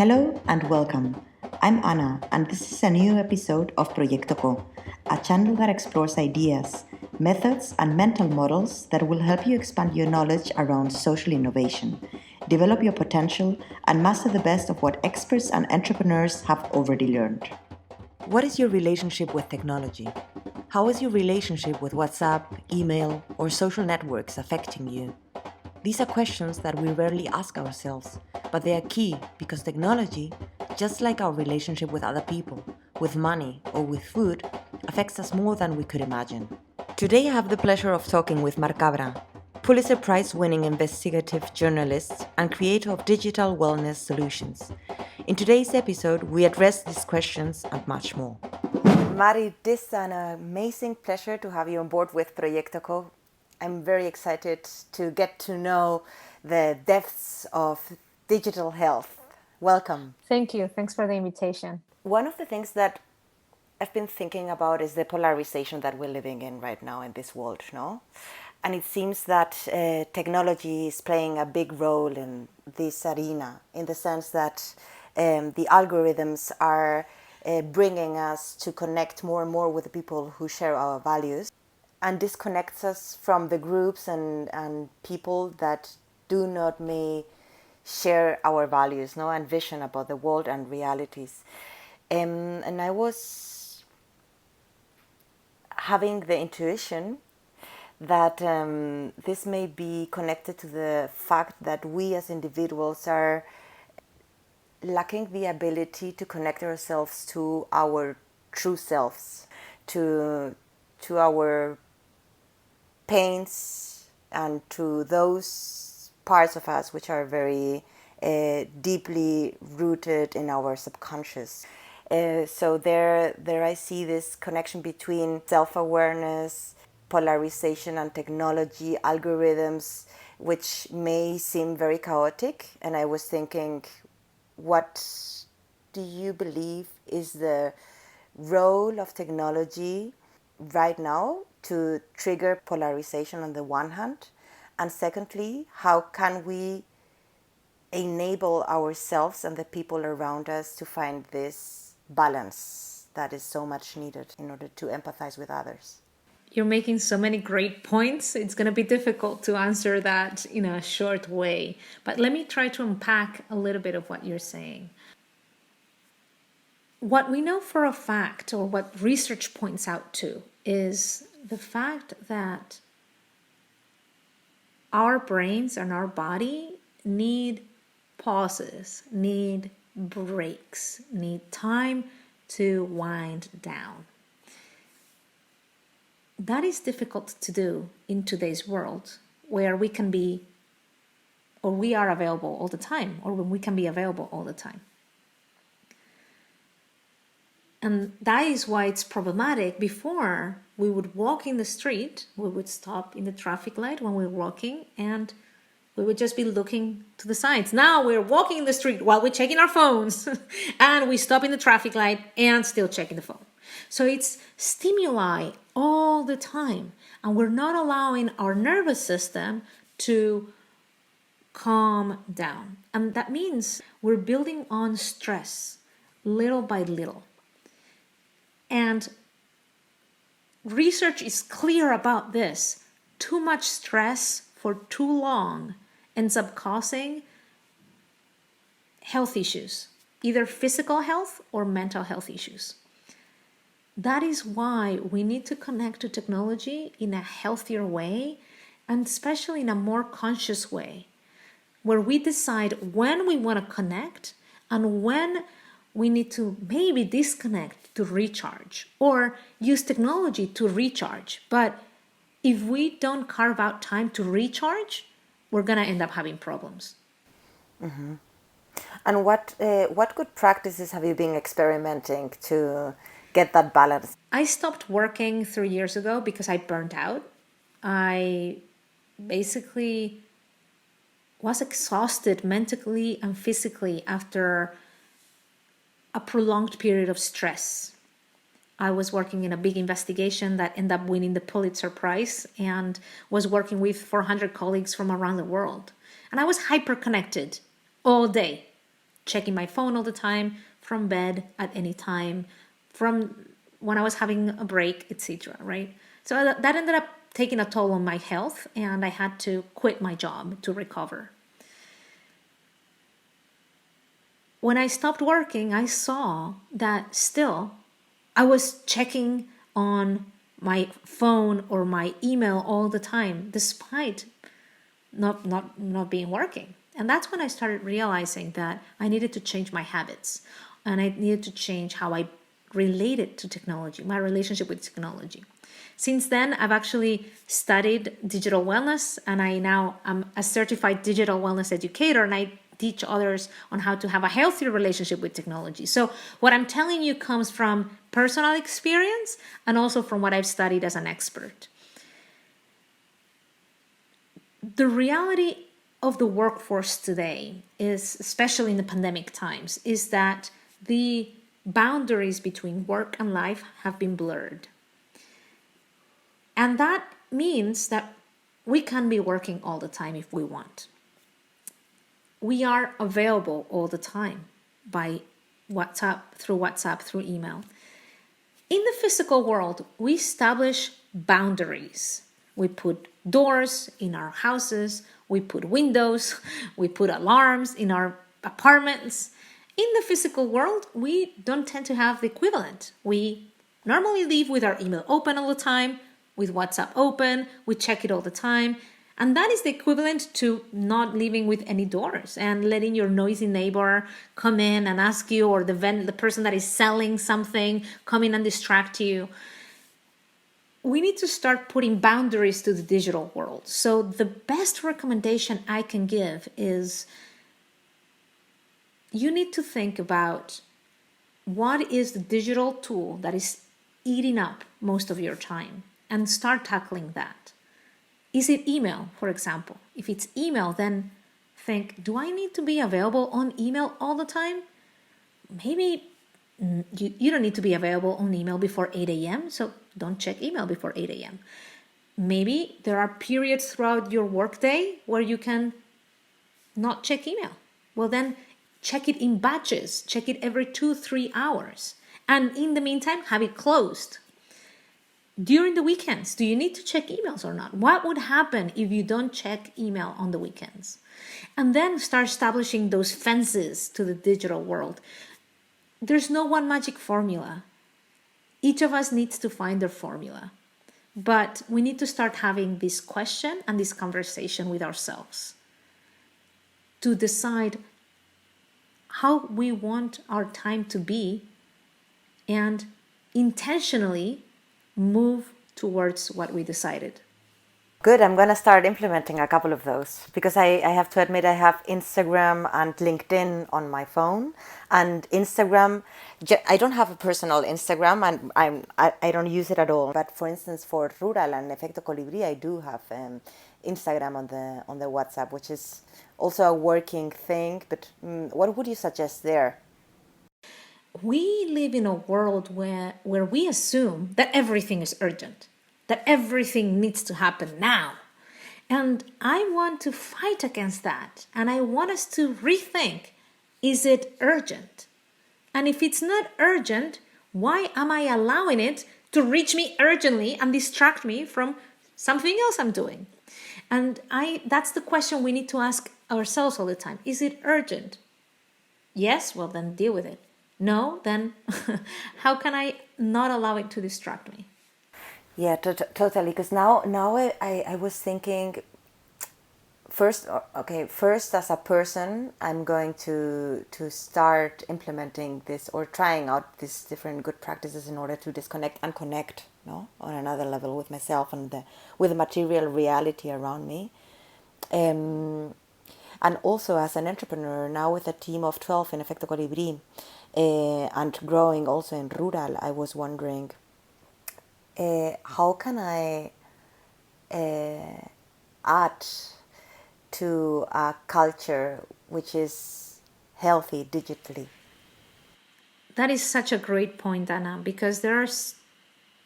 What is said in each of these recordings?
Hello and welcome. I'm Anna, and this is a new episode of Proyecto Co, a channel that explores ideas, methods, and mental models that will help you expand your knowledge around social innovation, develop your potential, and master the best of what experts and entrepreneurs have already learned. What is your relationship with technology? How is your relationship with WhatsApp, email, or social networks affecting you? These are questions that we rarely ask ourselves, but they are key because technology, just like our relationship with other people, with money, or with food, affects us more than we could imagine. Today I have the pleasure of talking with Mar Cabra, Pulitzer Prize-winning investigative journalist and creator of digital wellness solutions. In today's episode, we address these questions and much more. Mari, it is an amazing pleasure to have you on board with Proyecto Co. I'm very excited to get to know the depths of digital health. Welcome. Thank you. Thanks for the invitation. One of the things that I've been thinking about is the polarization that we're living in right now in this world, no? And it seems that technology is playing a big role in this arena, in the sense that the algorithms are bringing us to connect more and more with the people who share our values, and disconnects us from the groups and people that do not may share our values, no, and vision about the world and realities. And I was having the intuition that this may be connected to the fact that we as individuals are lacking the ability to connect ourselves to our true selves, to our pains, and to those parts of us which are very deeply rooted in our subconscious. So there I see this connection between self-awareness, polarization, and technology, algorithms, which may seem very chaotic. And I was thinking, what do you believe is the role of technology right now to trigger polarization on the one hand? And secondly, how can we enable ourselves and the people around us to find this balance that is so much needed in order to empathize with others? You're making so many great points. It's going to be difficult to answer that in a short way. But let me try to unpack a little bit of what you're saying. What we know for a fact, or what research points out to, is the fact that our brains and our body need pauses, need breaks, need time to wind down. That is difficult to do in today's world, where we can be, or we are available all the time, or when we can be available all the time. And that is why it's problematic. Before, we would walk in the street, we would stop in the traffic light when we were walking, and we would just be looking to the sides. Now we're walking in the street while we're checking our phones, and we stop in the traffic light and still checking the phone. So it's stimuli all the time, and we're not allowing our nervous system to calm down. And that means we're building on stress little by little. And research is clear about this. Too much stress for too long ends up causing health issues, either physical health or mental health issues. That is why we need to connect to technology in a healthier way, and especially in a more conscious way, where we decide when we want to connect and when we need to maybe disconnect to recharge, or use technology to recharge. But if we don't carve out time to recharge, we're going to end up having problems. Mm-hmm. And what good practices have you been experimenting to get that balance? I stopped working 3 years ago because I burnt out. I basically was exhausted mentally and physically after a prolonged period of stress. I was working in a big investigation that ended up winning the Pulitzer Prize, and was working with 400 colleagues from around the world. And I was hyper connected all day. checking my phone all the time, from bed at any time, from when I was having a break, etc. Right? So that ended up taking a toll on my health, and I had to quit my job to recover. When I stopped working, I saw that still I was checking on my phone or my email all the time, despite not being working. And that's when I started realizing that I needed to change my habits, and I needed to change how I related to technology, my relationship with technology. Since then, I've actually studied digital wellness, and I now am a certified digital wellness educator, and I teach others on how to have a healthier relationship with technology. So what I'm telling you comes from personal experience and also from what I've studied as an expert. The reality of the workforce today is, especially in the pandemic times, is that the boundaries between work and life have been blurred. And that means that we can be working all the time if we want. We are available all the time by WhatsApp, through email. In the physical world, we establish boundaries. We put doors in our houses, we put windows, we put alarms in our apartments. In the physical world, we don't tend to have the equivalent. We normally live with our email open all the time, with WhatsApp open, we check it all the time. And that is the equivalent to not living with any doors and letting your noisy neighbor come in and ask you, or the person that is selling something come in and distract you. We need to start putting boundaries to the digital world. So the best recommendation I can give is you need to think about what is the digital tool that is eating up most of your time and start tackling that. Is it email, for example? If it's email, then think, do I need to be available on email all the time? Maybe you don't need to be available on email before 8 a.m., so don't check email before 8 a.m. Maybe there are periods throughout your workday where you can not check email. Well, then check it in batches. Check it every 2-3 hours. And in the meantime, have it closed. During the weekends, do you need to check emails or not? What would happen if you don't check email on the weekends? And then start establishing those fences to the digital world. There's no one magic formula. Each of us needs to find their formula. But we need to start having this question and this conversation with ourselves to decide how we want our time to be and intentionally move towards what we decided. Good, I'm going to start implementing a couple of those because I have to admit I have Instagram and LinkedIn on my phone. And Instagram, I don't have a personal Instagram and I don't use it at all. But for instance, for Rural and Efecto Colibri, I do have Instagram on the WhatsApp, which is also a working thing. But what would you suggest there? We live in a world where we assume that everything is urgent, that everything needs to happen now. And I want to fight against that. And I want us to rethink, is it urgent? And if it's not urgent, why am I allowing it to reach me urgently and distract me from something else I'm doing? And that's the question we need to ask ourselves all the time. Is it urgent? Yes, well then deal with it. No, then how can I not allow it to distract me? Yeah, totally. Because now I was thinking, first as a person, I'm going to start implementing this or trying out these different good practices in order to disconnect and connect, no, on another level with myself and with the material reality around me. And also as an entrepreneur, now with a team of 12 in Efecto Colibri, and growing also in Rural, I was wondering, how can I add to a culture which is healthy digitally? That is such a great point, Anna, because there are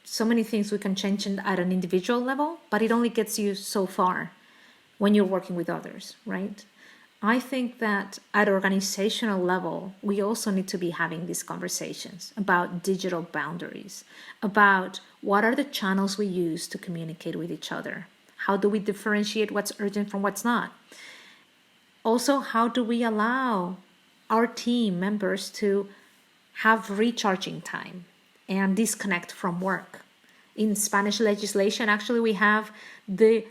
so many things we can change at an individual level, but it only gets you so far when you're working with others, right? I think that at organizational level, we also need to be having these conversations about digital boundaries, about what are the channels we use to communicate with each other. How do we differentiate what's urgent from what's not? Also, how do we allow our team members to have recharging time and disconnect from work? In Spanish legislation, actually, we have the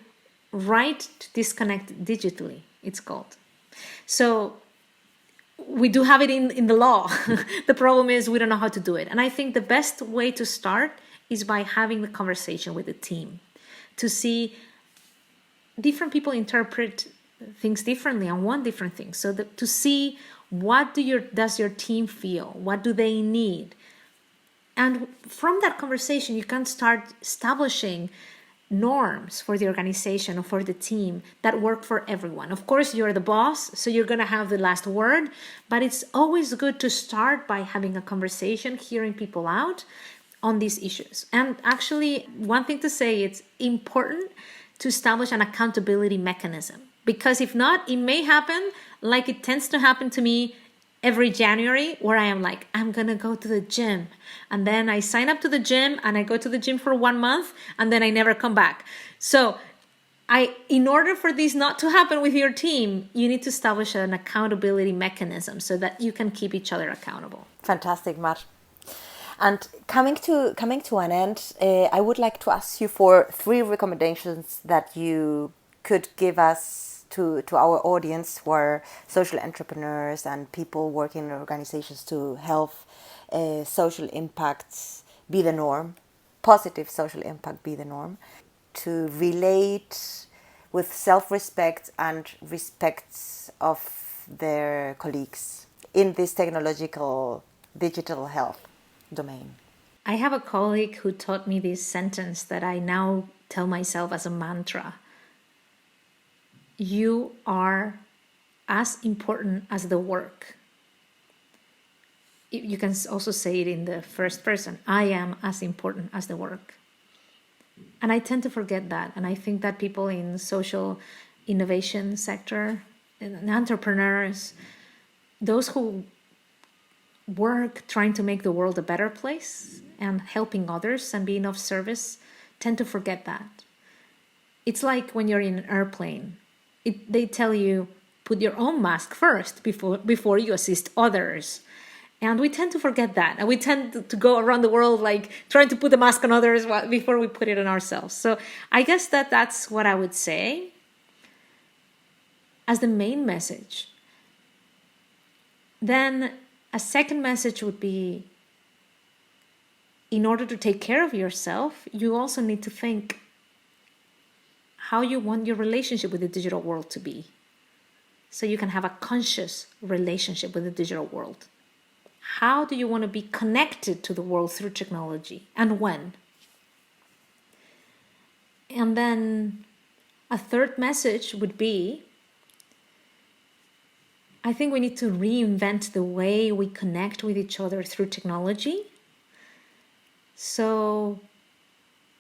right to disconnect digitally, it's called. So we do have it in the law. The problem is we don't know how to do it. And I think the best way to start is by having the conversation with the team to see different people interpret things differently and want different things. So to see what does your team feel? What do they need? And from that conversation, you can start establishing norms for the organization or for the team that work for everyone. Of course, you're the boss, so you're going to have the last word, but it's always good to start by having a conversation, hearing people out on these issues. And actually, one thing to say, it's important to establish an accountability mechanism, because if not, it may happen like it tends to happen to me every January, where I am like, I'm going to go to the gym. And then I sign up to the gym and I go to the gym for 1 month and then I never come back. So in order for this not to happen with your team, you need to establish an accountability mechanism so that you can keep each other accountable. Fantastic, Mar. And coming to an end, I would like to ask you for 3 recommendations that you could give us to our audience who are social entrepreneurs and people working in organizations to help social impacts be the norm, positive social impact be the norm, to relate with self-respect and respect of their colleagues in this technological digital health domain. I have a colleague who taught me this sentence that I now tell myself as a mantra. You are as important as the work. You can also say it in the first person. I am as important as the work. And I tend to forget that. And I think that people in social innovation sector and entrepreneurs, those who work trying to make the world a better place and helping others and being of service, tend to forget that. It's like when you're in an airplane. They tell you, put your own mask first before you assist others. And we tend to forget that. And we tend to go around the world like trying to put the mask on others before we put it on ourselves. So I guess that's what I would say as the main message. Then a second message would be, in order to take care of yourself, you also need to think how you want your relationship with the digital world to be, so you can have a conscious relationship with the digital world. How do you want to be connected to the world through technology, and when? And then a third message would be, I think we need to reinvent the way we connect with each other through technology.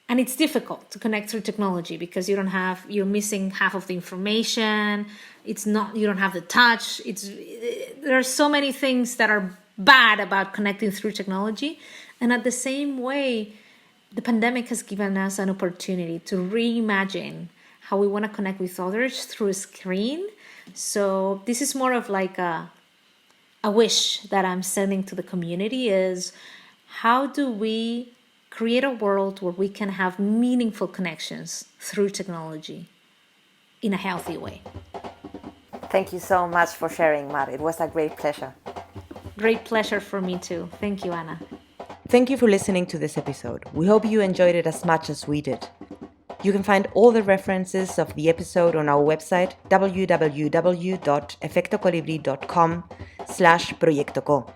And it's difficult to connect through technology because you're missing half of the information. You don't have the touch. There are so many things that are bad about connecting through technology. And at the same way, the pandemic has given us an opportunity to reimagine how we want to connect with others through a screen. So this is more of like a wish that I'm sending to the community is, how do we create a world where we can have meaningful connections through technology in a healthy way? Thank you so much for sharing, Mar. It was a great pleasure. Great pleasure for me too. Thank you, Anna. Thank you for listening to this episode. We hope you enjoyed it as much as we did. You can find all the references of the episode on our website, www.efectocolibri.com/proyectoco.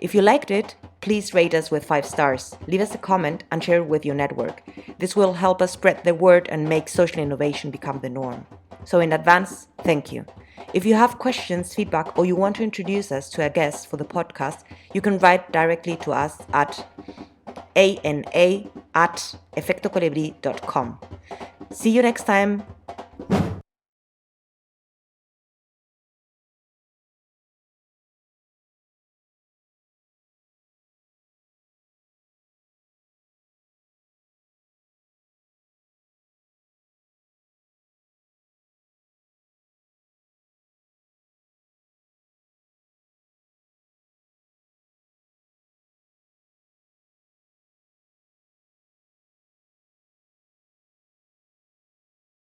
If you liked it, please rate us with 5 stars, leave us a comment and share it with your network. This will help us spread the word and make social innovation become the norm. So in advance, thank you. If you have questions, feedback, or you want to introduce us to a guest for the podcast, you can write directly to us at ana@efectocolibri.com. See you next time.